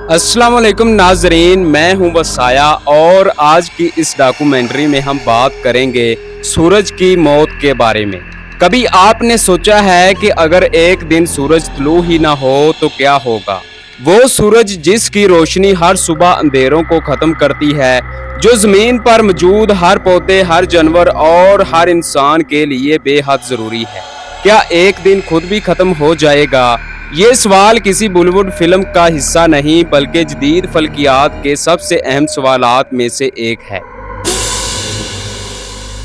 अस्सलाम वालेकुम नाजरीन, मैं हूं वसाया और आज की इस डॉक्यूमेंट्री में हम बात करेंगे सूरज की मौत के बारे में। कभी आपने सोचा है कि अगर एक दिन सूरज तुलू ही ना हो तो क्या होगा? वो सूरज जिसकी रोशनी हर सुबह अंधेरों को खत्म करती है, जो जमीन पर मौजूद हर पौधे, हर जानवर और हर इंसान के लिए बेहद जरूरी है। क्या एक दिन खुद भी खत्म हो जाएगा? ये सवाल किसी बॉलीवुड फिल्म का हिस्सा नहीं बल्कि जदीद फल्कियात के सबसे अहम सवालात में से एक है।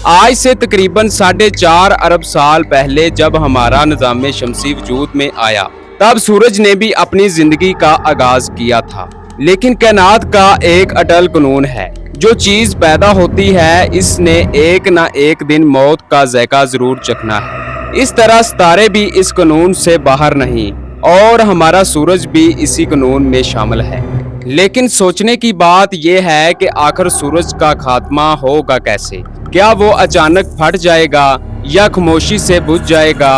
आज से तकरीबन 4.5 अरब साल पहले जब हमारा निज़ाम शमसी वजूद में आया, तब सूरज ने भी अपनी जिंदगी का आगाज किया था। लेकिन कायनात का एक अटल कानून है, जो चीज पैदा होती है इसने एक ना एक दिन मौत का जायका जरूर चखना है। इस तरह सितारे भी इस कानून से बाहर नहीं और हमारा सूरज भी इसी कानून में शामिल है। लेकिन सोचने की बात यह है कि आखिर सूरज का खात्मा होगा कैसे? क्या वो अचानक फट जाएगा या खामोशी से बुझ जाएगा,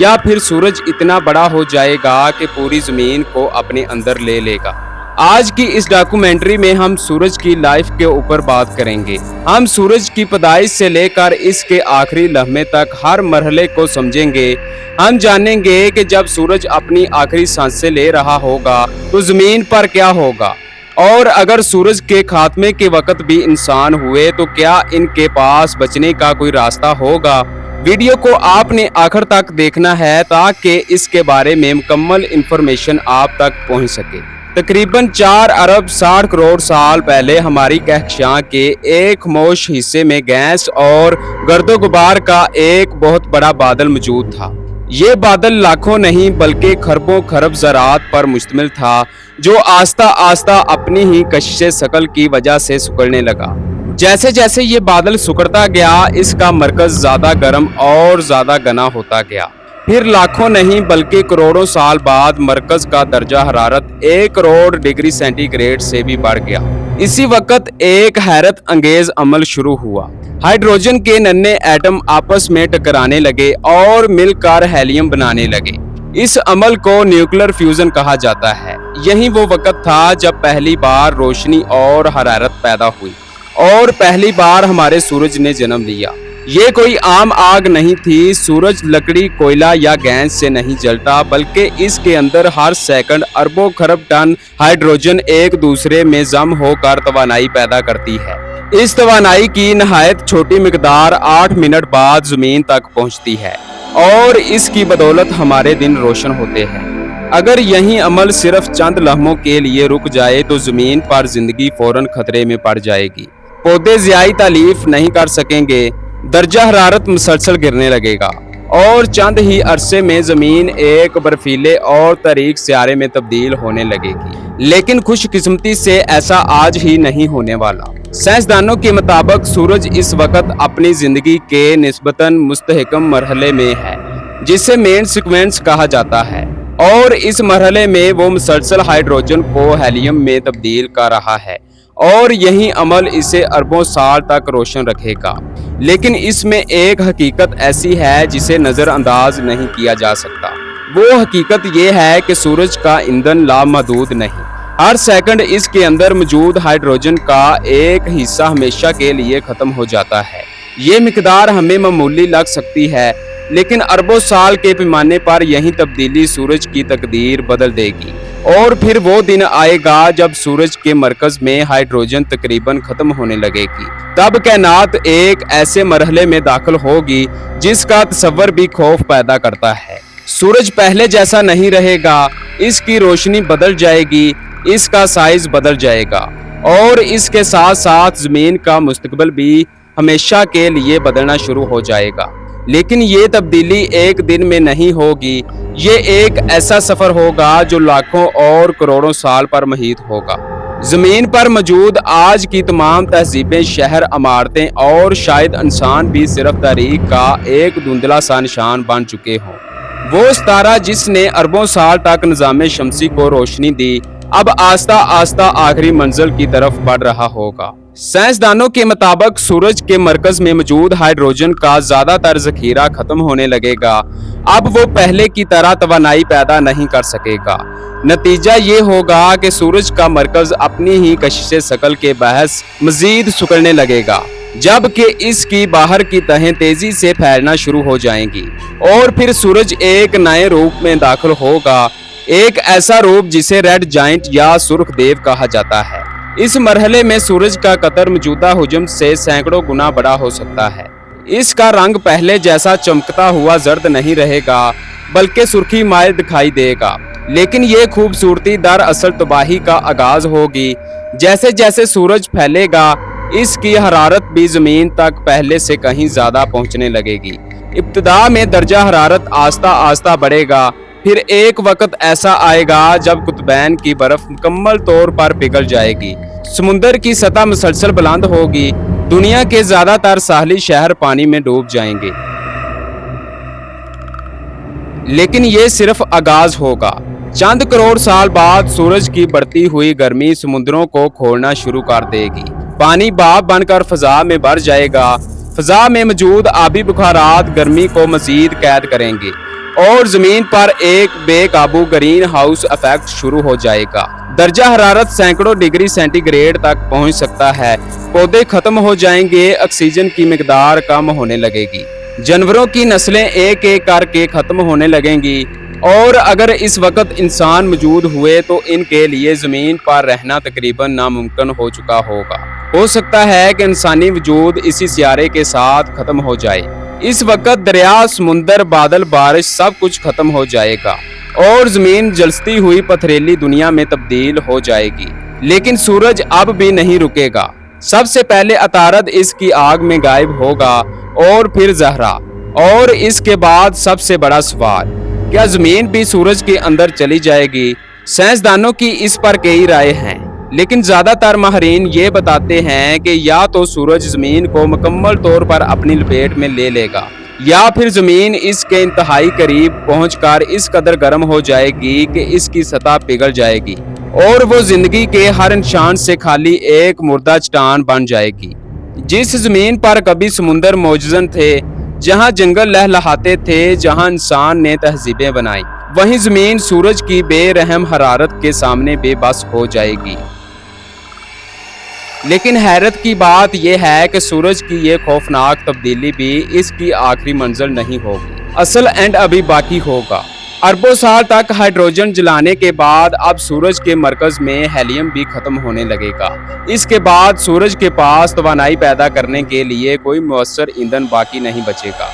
या फिर सूरज इतना बड़ा हो जाएगा कि पूरी जमीन को अपने अंदर ले लेगा? आज की इस डॉक्यूमेंट्री में हम सूरज की लाइफ के ऊपर बात करेंगे। हम सूरज की पैदाइश से लेकर इसके आखिरी लम्हे तक हर मरहले को समझेंगे। हम जानेंगे कि जब सूरज अपनी आखिरी सांसें ले रहा होगा तो जमीन पर क्या होगा, और अगर सूरज के खात्मे के वक्त भी इंसान हुए तो क्या इनके पास बचने का कोई रास्ता होगा? वीडियो को आपने आखिर तक देखना है ताकि इसके बारे में मुकम्मल इंफॉर्मेशन आप तक पहुंच सके। तकरीबन 4 अरब 60 करोड़ साल पहले हमारी कहकशां के एक खामोश हिस्से में गैस और गर्दो गुबार का एक बहुत बड़ा बादल मौजूद था। ये बादल लाखों नहीं बल्कि खरबों खरब ज़रात पर मुश्तमिल था, जो आस्ता आस्ता अपनी ही कशिश शकल की वजह से सिकुड़ने लगा। जैसे जैसे ये बादल सिकुड़ता गया, इसका मरकज ज्यादा गर्म और ज्यादा घना होता गया। फिर लाखों नहीं बल्कि करोड़ों साल बाद मरकज का दर्जा हरारत 1 करोड़ डिग्री सेंटीग्रेड से भी बढ़ गया। इसी वक्त एक हैरत अंगेज अमल शुरू हुआ। हाइड्रोजन के नन्हे एटम आपस में टकराने लगे और मिलकर हेलियम बनाने लगे। इस अमल को न्यूक्लियर फ्यूजन कहा जाता है। यही वो वक्त था जब पहली बार रोशनी और हरारत पैदा हुई और पहली बार हमारे सूरज ने जन्म लिया। ये कोई आम आग नहीं थी। सूरज लकड़ी, कोयला या गैस से नहीं जलता, बल्कि इसके अंदर हर सेकंड अरबों खरब टन हाइड्रोजन एक दूसरे में जम होकर तवानाई पैदा करती है। इस तवानाई की नहायत छोटी मिकदार 8 मिनट बाद जमीन तक पहुंचती है और इसकी बदौलत हमारे दिन रोशन होते हैं। अगर यही अमल सिर्फ चंद लम्हों के लिए रुक जाए तो जमीन पर जिंदगी फौरन खतरे में पड़ जाएगी। पौधे ज़ियाई तालीफ नहीं कर सकेंगे, दर्जा हरारत मुसलसल गिरने लगेगा और चंद ही अरसे में जमीन एक बर्फीले और तारीक सियारे में तब्दील होने लगेगी। लेकिन खुशकिस्मती से ऐसा आज ही नहीं होने वाला। साइंसदानों के मुताबिक सूरज इस वक्त अपनी जिंदगी के निस्बतन मुस्तहकम मरहले में है, जिसे मेन सीक्वेंस कहा जाता है, और इस मरहले में वो मुसलसल हाइड्रोजन को हेलियम में तब्दील कर रहा है और यही अमल इसे अरबों साल तक रोशन रखेगा। लेकिन इसमें एक हकीकत ऐसी है जिसे नज़रअंदाज नहीं किया जा सकता। वो हकीकत ये है कि सूरज का ईंधन लामहदूद नहीं। हर सेकंड इसके अंदर मौजूद हाइड्रोजन का एक हिस्सा हमेशा के लिए खत्म हो जाता है। ये मिकदार हमें मामूली लग सकती है, लेकिन अरबों साल के पैमाने पर यही तब्दीली सूरज की तकदीर बदल देगी। और फिर वो दिन आएगा जब सूरज के मरकज में हाइड्रोजन तकरीबन खत्म होने लगेगी। तब कायनात एक ऐसे मरहले में दाखिल होगी जिसका तस्वर भी खौफ पैदा करता है। सूरज पहले जैसा नहीं रहेगा, इसकी रोशनी बदल जाएगी, इसका साइज बदल जाएगा और इसके साथ साथ जमीन का मुस्तकबिल भी हमेशा के लिए बदलना शुरू हो जाएगा। लेकिन ये तब्दीली एक दिन में नहीं होगी। ये एक ऐसा सफर होगा जो लाखों और करोड़ों साल पर मुहित होगा। जमीन पर मौजूद आज की तमाम तहजीबें, शहर, इमारतें और शायद इंसान भी सिर्फ तारीख का एक धुंधला सा निशान बन चुके हों। वो सितारा जिसने अरबों साल तक निज़ाम शमसी को रोशनी दी, अब आस्ता आस्ता आखिरी मंजिल की तरफ बढ़ रहा होगा। साइंसदानों के मुताबिक सूरज के मरकज में मौजूद हाइड्रोजन का ज्यादातर जखीरा खत्म होने लगेगा। अब वो पहले की तरह तवानाई पैदा नहीं कर सकेगा। नतीजा ये होगा कि सूरज का मरकज अपनी ही कशिश शकल के बहस मजीद सिकुड़ने लगेगा, जबकि इसकी बाहर की तहें तेजी से फैलना शुरू हो जाएंगी और फिर सूरज एक नए रूप में दाखिल होगा, एक ऐसा रूप जिसे रेड जाइंट या सुर्ख देव कहा जाता है। इस मरहले में सूरज का कतर मौजूदा हुजम से सैकड़ों गुना बड़ा हो सकता है। इसका रंग पहले जैसा चमकता हुआ जर्द नहीं रहेगा, बल्कि सुर्खी माइल दिखाई देगा, लेकिन ये खूबसूरती दरअसल तबाही का आगाज होगी। जैसे जैसे सूरज फैलेगा, इसकी हरारत भी जमीन तक पहले से कहीं ज्यादा पहुंचने लगेगी। इब्तिदा में दर्जा हरारत आस्ता आस्ता बढ़ेगा, फिर एक वक्त ऐसा आएगा जब कुतुबैन की बर्फ मुकम्मल तौर पर पिघल जाएगी, समुंदर की सतह मुसलसल बुलंद होगी, दुनिया के ज्यादातर साहली शहर पानी में डूब जाएंगे। लेकिन ये सिर्फ आगाज होगा। चंद करोड़ साल बाद सूरज की बढ़ती हुई गर्मी समुद्रों को खोलना शुरू कर देगी, पानी भाप बनकर फजा में भर जाएगा, फजा में मौजूद आबी बुखारात गर्मी को मजीद कैद करेंगे और जमीन पर एक बेकाबू ग्रीन हाउस इफेक्ट शुरू हो जाएगा। दर्जा हरारत सैकड़ों डिग्री सेंटीग्रेड तक पहुंच सकता है, पौधे खत्म हो जाएंगे, ऑक्सीजन की मिकदार कम होने लगेगी, जानवरों की नस्लें एक एक करके खत्म होने लगेंगी और अगर इस वक्त इंसान मौजूद हुए तो इनके लिए जमीन पर रहना तकरीबन नामुमकिन हो चुका होगा। हो सकता है कि इंसानी वजूद इसी सियारे के साथ खत्म हो जाए। इस वक्त दरिया, समुंदर, बादल, बारिश सब कुछ खत्म हो जाएगा और जमीन जलती हुई पथरीली दुनिया में तब्दील हो जाएगी। लेकिन सूरज अब भी नहीं रुकेगा। सबसे पहले अतारद इसकी आग में गायब होगा और फिर ज़हरा, और इसके बाद सबसे बड़ा सवाल, क्या जमीन भी सूरज के अंदर चली जाएगी? साइंसदानों की इस पर कई राय हैं, लेकिन ज्यादातर माहरीन ये बताते हैं कि या तो सूरज जमीन को मुकम्मल तौर पर अपनी लपेट में ले लेगा, या फिर जमीन इसके इंतहाई करीब पहुंचकर इस कदर गर्म हो जाएगी कि इसकी सतह पिघल जाएगी और वो जिंदगी के हर निशान से खाली एक मुर्दा चट्टान बन जाएगी। जिस जमीन पर कभी समुंदर मौजूद थे, जहां जंगल लहलहाते थे, जहां इंसान ने तहजीबें बनाई, वहीं जमीन सूरज की बेरहम हरारत के सामने बेबस हो जाएगी। लेकिन हैरत की बात यह है कि सूरज की ये खौफनाक तब्दीली भी इसकी आखिरी मंजिल नहीं होगी। असल एंड अभी बाकी होगा। अरबों साल तक हाइड्रोजन जलाने के बाद अब सूरज के मरकज में हेलियम भी खत्म होने लगेगा। इसके बाद सूरज के पास तवानाई पैदा करने के लिए कोई मुअस्सर ईंधन बाकी नहीं बचेगा।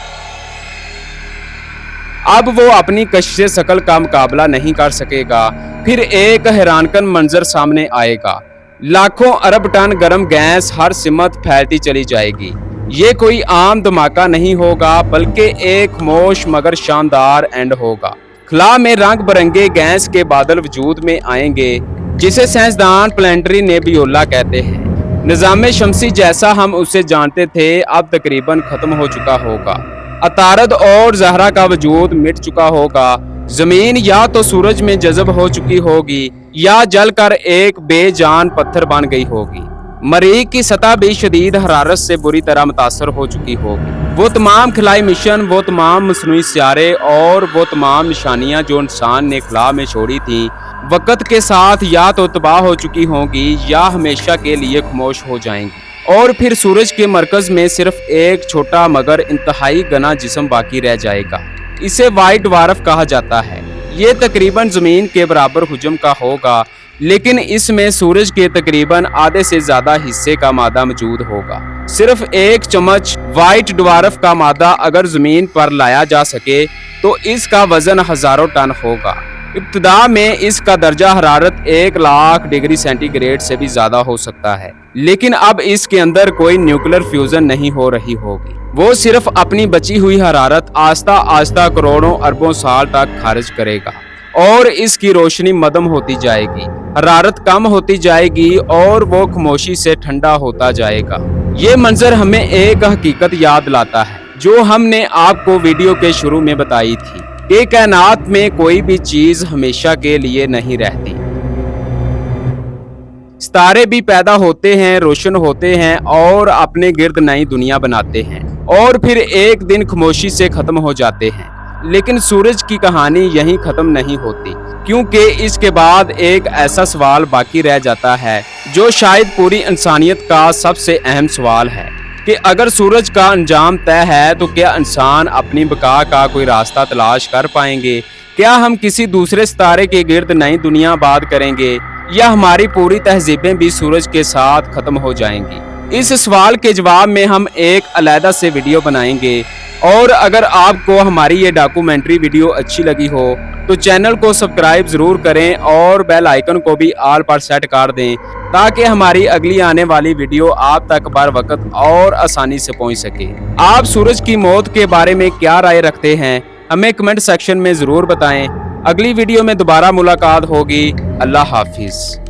अब वो अपनी कशिश शकल का मुकाबला नहीं कर सकेगा। फिर एक हैरानकुन मंजर सामने आएगा। लाखों अरब टन गर्म गैस हर सिमत फैलती चली जाएगी। ये कोई आम धमाका नहीं होगा, बल्कि एक खामोश मगर शानदार एंड होगा। खला में रंग बिरंगे गैस के बादल वजूद में आएंगे, जिसे साइंसदान प्लानिटरी नेबियोला कहते हैं। निजाम शमसी जैसा हम उसे जानते थे अब तकरीबन खत्म हो चुका होगा। अतारद और ज़हरा का वजूद मिट चुका होगा। जमीन या तो सूरज में जज़ब हो चुकी होगी या जलकर एक बेजान पत्थर बन गई होगी। मरीख की सतह भी शदीद हरारत से बुरी तरह मुतासर हो चुकी होगी। वो तमाम खलाई मिशन, वो तमाम मसनूई सियारे और वो तमाम निशानियां जो इंसान ने खला में छोड़ी थी, वक्त के साथ या तो तबाह हो चुकी होंगी या हमेशा के लिए खामोश हो जाएंगी। और फिर सूरज के मरकज में सिर्फ एक छोटा मगर इंतहाई घना जिस्म बाकी रह जाएगा। इसे वाइट ड्वार्फ कहा जाता है। ये तकरीबन जमीन के बराबर हुजम का होगा, लेकिन इसमें सूरज के तकरीबन आधे से ज्यादा हिस्से का मादा मौजूद होगा। सिर्फ एक चम्मच वाइट ड्वार्फ का मादा अगर जमीन पर लाया जा सके तो इसका वजन हजारों टन होगा। इब्तिदा में इसका दर्जा हरारत 1,00,000 डिग्री सेंटीग्रेड से भी ज्यादा हो सकता है, लेकिन अब इसके अंदर कोई न्यूक्लियर फ्यूजन नहीं हो रही होगी। वो सिर्फ अपनी बची हुई हरारत आस्ता आस्ता करोड़ों अरबों साल तक खारिज करेगा और इसकी रोशनी मदम होती जाएगी, हरारत कम होती जाएगी और वो खामोशी से ठंडा होता जाएगा। ये मंजर हमें एक हकीकत याद दिलाता है जो हमने आपको वीडियो के शुरू में बताई थी कि कायनात में कोई भी चीज हमेशा के लिए नहीं रहती। सितारे भी पैदा होते हैं, रोशन होते हैं और अपने गिर्द नई दुनिया बनाते हैं और फिर एक दिन खामोशी से खत्म हो जाते हैं। लेकिन सूरज की कहानी यहीं खत्म नहीं होती, क्योंकि इसके बाद एक ऐसा सवाल बाकी रह जाता है जो शायद पूरी इंसानियत का सबसे अहम सवाल है कि अगर सूरज का अंजाम तय है तो क्या इंसान अपनी बका का कोई रास्ता तलाश कर पाएंगे? क्या हम किसी दूसरे सितारे के गिर्द नई दुनिया आबाद करेंगे या हमारी पूरी तहजीबें भी सूरज के साथ खत्म हो जाएंगी? इस सवाल के जवाब में हम एक अलहदा से वीडियो बनाएंगे। और अगर आपको हमारी ये डॉक्यूमेंट्री वीडियो अच्छी लगी हो तो चैनल को सब्सक्राइब ज़रूर करें और बेल आइकन को भी ऑल पर सेट कर दें ताकि हमारी अगली आने वाली वीडियो आप तक बर वक्त और आसानी से पहुंच सके। आप सूरज की मौत के बारे में क्या राय रखते हैं हमें कमेंट सेक्शन में ज़रूर बताएं। अगली वीडियो में दोबारा मुलाकात होगी। अल्लाह हाफिज़।